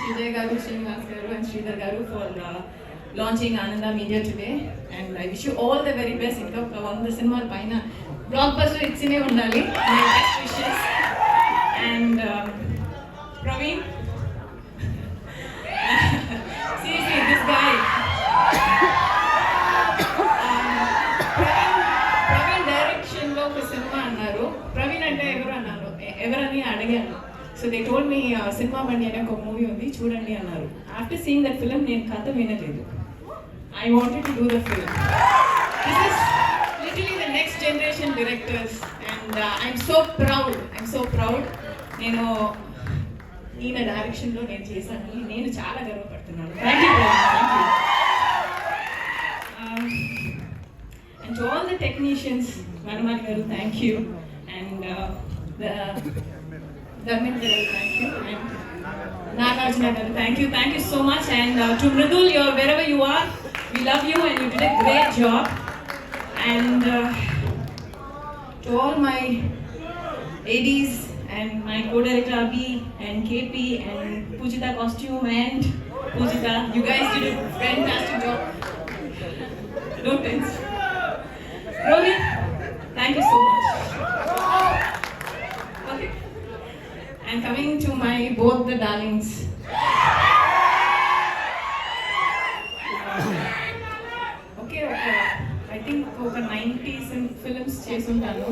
Vijay garu, Srinivas garu and Sridhar garu for launching Ananda Media today, and I wish you all the very best. Inka vandu cinema paina blockbuster ichine undali. My best wishes. And Praveen, seriously, this guy. Praveen direction lo ఒక cinema అన్నారు. ప్రవీణ్ అంటే ఎవరని అడిగాను. So they told me cinema బండి అనే ఒక movie ఉంది చూడండి అన్నారు. ఆఫ్టర్ సీయింగ్ దట్ ఫిల్మ్ నేను కథ వినలేదు. I wanted to do the film. This is literally the next generation directors and I'm so proud. నేను ఈయన డైరెక్షన్లో నేను చేశాను. నేను చాలా గర్వపడుతున్నాను. Thank you. And to all the technicians, Manamali garu, thank you. And the Dharmendra garu, thank you. And Nagarjuna garu, thank you so much. And to Mridul, wherever you are, we love you and you did a great job. And to all my ADs and my co-director Abhi and KP and Pujita costume and Pujita, you guys did a fantastic job. Don't tense. Rohit, thank you so much. Okay. And coming to my both the darlings. Okay, I think over 90s films చేస్తుంటాను.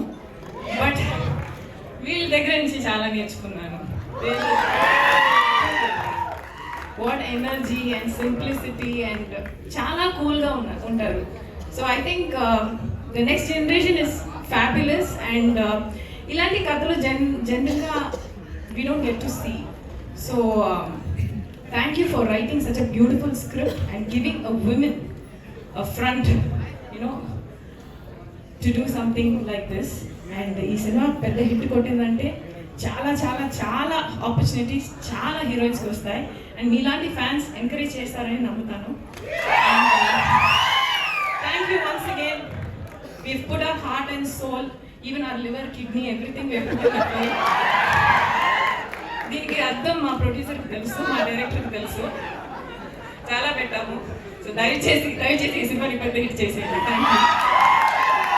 But వీళ్ళ దగ్గర నుంచి చాలా నేర్చుకున్నాను. What energy and simplicity and చాలా కూల్గా ఉంటారు. So I think the next generation is fabulous and ఇలాంటి కథలు జనరల్గా we don't get to see. So thank you for writing such a beautiful script and giving a woman a front, to do something like this. And ఈ cinema పెద్ద hit కొట్టిందంటే చాలా చాలా చాలా opportunities చాలా హీరోయిన్స్కి వస్తాయి. అండ్ మీలాంటి ఫ్యాన్స్ ఎంకరేజ్ చేస్తారని నమ్ముతాను. Thank you once again. We've put our heart and soul, even our liver, kidney, everything we have put in the play. దీనికి అర్థం మా ప్రొడ్యూసర్కి తెలుసు, మా డైరెక్టర్కి తెలుసు. చాలా పెట్టాము. సో దయచేసి ఈ సినిమాని పెద్ద హిట్ చేసేయండి. Thank you.